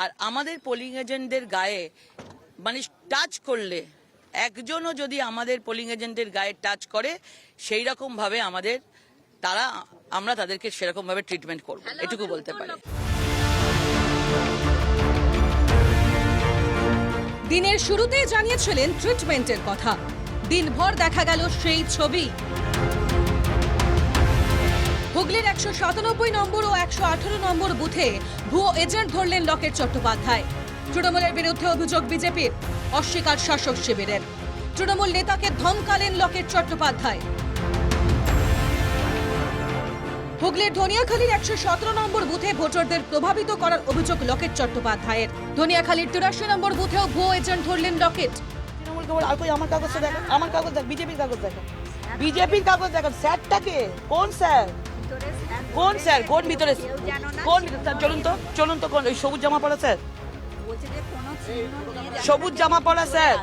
আর আমাদের পোলিং এজেন্টদের গায়ে মানে টাচ করলে, একজনও যদি আমাদের পোলিং এজেন্টের গায়ে টাচ করে, সেই রকম ভাবে আমরা তাদেরকে সেরকম ভাবে ট্রিটমেন্ট করব, এটুকু বলতে পারি। দিনের শুরুতেই জানিয়েছিলেন ট্রিটমেন্টের কথা, দিনভর দেখা গেল সেই ছবি। হুগলির 197 নম্বর ও 118 নম্বর বুথে ভুয়ো এজেন্ট ধরলেন লকেট চট্টোপাধ্যায়। তৃণমূলের বিরুদ্ধে অভিযোগ বিজেপির, অস্বীকার শাসক শিবিরের। তৃণমূল নেতাকে ধমকালেন লকেট চট্টোপাধ্যায়। হুগলির ধনিয়াখালীর 117 নম্বর বুথে ভোটারদের প্রভাবিত করার অভিযোগ লকেট চট্টোপাধ্যায়ের। ধনিয়াখালীর 83 নম্বর বুথেও ভুয়ো এজেন্ট ধরলেন লকেট। তৃণমূলকে বল, আর কই আমার কাগজটা দেখো, আমার কাগজ দেখ, বিজেপির কাগজ দেখো, বিজেপির কাগজ দেখো। স্যারটাকে কোন স্যার? কোন স্যার? কোন ভিতরে? কোন ভিতরে? চলুন তো কোন ওই সবুজ জামা পরা স্যার? সবুজ জামা পরা স্যার?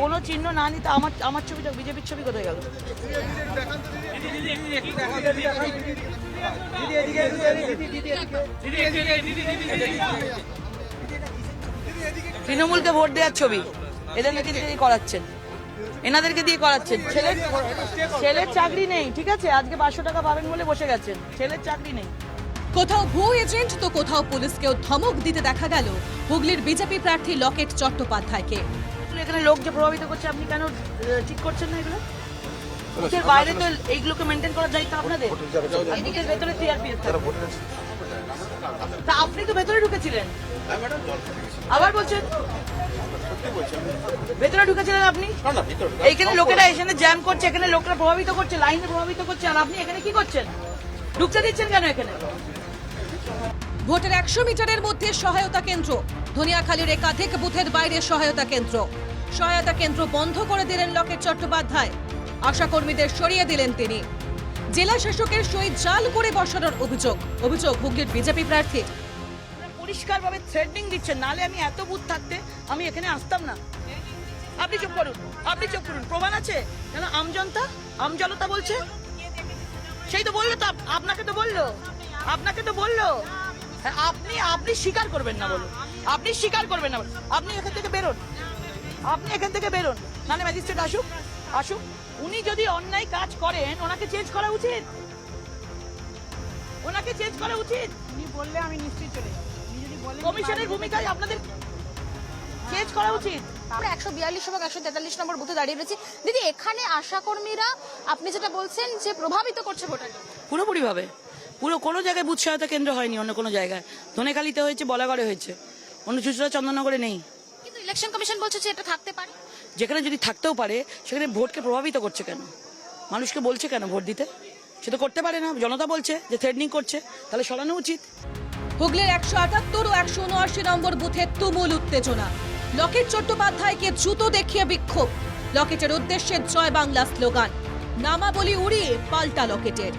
কোনো চিহ্ন না নিতে আমার ছবিটা, বিজেপির ছবি কোথায় গেল? তৃণমূলকে ভোট দেওয়ার ছবি এদেরকে দিয়ে করাচ্ছেন, এনাদেরকে দিয়ে করাচ্ছেন। ছেলের চাকরি নেই, ঠিক আছে, আজকে 500 টাকা পাবেন বলে বসে গেছেন, ছেলের চাকরি নেই। কোথাও ভুয়ো এজেন্ট তো কোথাও পুলিশকেও ধমক দিতে দেখা গেল হুগলির বিজেপি প্রার্থী লকেট চট্টোপাধ্যায়কে। এখানে লোক যে প্রভাবিত করছে, আপনি কেন ঠিক করছেন না এগুলো? বুথের বাইরে তো এইগুলোকে মেনটেন করার দায়িত্ব আপনাদের। বুথের ভেতরে সিআরপিএফ, তা আপনি তো ভেতরে ঢুকেছিলেন, আবার বলছেন ভেতরে ঢুকেছিলেন আপনি। এইখানে লোকেরা এখানে জ্যাম করছে, এখানে লোকরা প্রভাবিত করছে, লাইনে প্রভাবিত করছে, আর আপনি এখানে কি করছেন? ঢুকতে দিচ্ছেন কেন এখানে? ভোটের 100 মিটারের মধ্যে সহায়তা কেন্দ্র, ধনিয়াখালীর একাধিক বুথের বাইরে সহায়তা কেন্দ্র। সহায়তা কেন্দ্র বন্ধ করে দিলেন লকেট চট্টোপাধ্যায়, আশাকর্মীদের সরিয়ে দিলেন তিনি। জেলা শাসকের সই জাল করে বসানোর অভিযোগ হুগলির বিজেপি প্রার্থী। পরিষ্কারভাবে থ্রেটনিং দিচ্ছেন, নালে আমি এত বুথ থাকতে আমি এখানে আসতাম না। আপনি চুপ করুন, প্রমাণ আছে কেন? আমজনতা বলছে, সেই তো বললো, তো আপনাকে তো বললো হ্যাঁ, আপনি স্বীকার করবেন না, বলুন আপনি স্বীকার করবেন না, আপনি এখান থেকে বেরোন, নাহলে ম্যাজিস্ট্রেট আসুক। উনি যদি অন্যায় কাজ করেন, ওনাকে চেঞ্জ করা উচিত, উনি বললে আমি নিশ্চয়ই চলে যাবো। কমিশনের ভূমিকায় আপনাদের চেঞ্জ করা উচিত। আমরা 142 এবং 143 নম্বর বুথে দাঁড়িয়ে রয়েছি। দিদি, এখানে আশাকর্মীরা আপনি যেটা বলছেন যে প্রভাবিত করছে ভোটারকে, পুরোপুরি ভাবে কোনো জায়গায় বুথ সহায়তা কেন্দ্র হয়নি, অন্য কোনো জায়গায় ধনেখালিতে হয়েছে, বলাগড়ে হয়েছে, অন্য চুচড়া চন্দননগরে নেই। কিন্তু ইলেকশন কমিশন বলছে যে এটা থাকতে পারে। যেখানে যদি থাকতেও পারে, সেখানে ভোটকে প্রভাবিত করছে কেন? মানুষকে বলছে কেন ভোট দিতে? সে তো করতে পারে না, জনতা বলছে যে থ্রেটনিং করছে, তাহলে সরানো উচিত। হুগলির 178 ও 179 নম্বর বুথে তুমুল উত্তেজনা, লকেট চট্টোপাধ্যায়কে জুতো দেখিয়ে বিক্ষোভ। লকেটের উদ্দেশ্যে জয় বাংলা স্লোগান, নামাবলী উড়িয়ে পাল্টা লকেটের।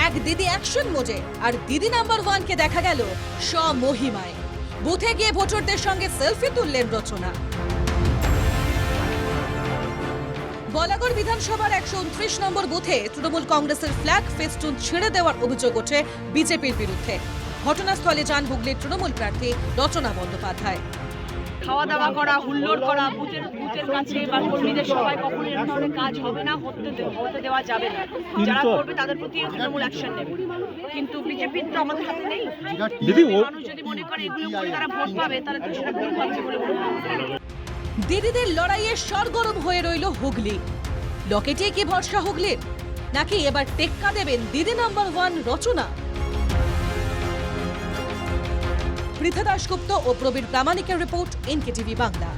এক দিদি অ্যাকশন মোডে, আর দিদি নাম্বার 1 কে দেখা গেল স্বমহিমায়। বুথে গিয়ে ভোটারদের সঙ্গে সেলফি তুললেন রচনা। বলাগড় বিধানসভার 129 নম্বর বুথে তৃণমূল কংগ্রেসের ফ্ল্যাগ ফেস্টুন ছেড়ে দেওয়ার অভিযোগ ওঠে বিজেপির বিরুদ্ধে। ঘটনাস্থলে যান হুগলির তৃণমূল প্রার্থী রচনা বন্দ্যোপাধ্যায়। খাওয়া দাওয়া করা, হুল্লোড় করা, বুথের কাছে বা কর্মীদের সবাই কখনো এরকম ধরনের কাজ হবে না, হতে দেওয়া যাবে না। যারা করবে তাদের প্রতি তৃণমূল অ্যাকশন নেবে, কিন্তু বিজেপির তো আমাদের হাতে নেই। মানুষ যদি মনে করে এগুলো করে তারা ভোট পাবে, তাহলে তো সেটা ভুল পাচ্ছে বলে মনে হয়। দিদিদের লড়াইয়ে সরগরম হয়ে রইল হুগলি। লকেটে কি ভরসা হুগলির, নাকি এবার টেক্কা দেবেন দিদি নাম্বার 1 রচনা? পৃথা দাশগুপ্ত ও প্রবীর প্রামাণিকের রিপোর্ট, এনকেটিভি বাংলা।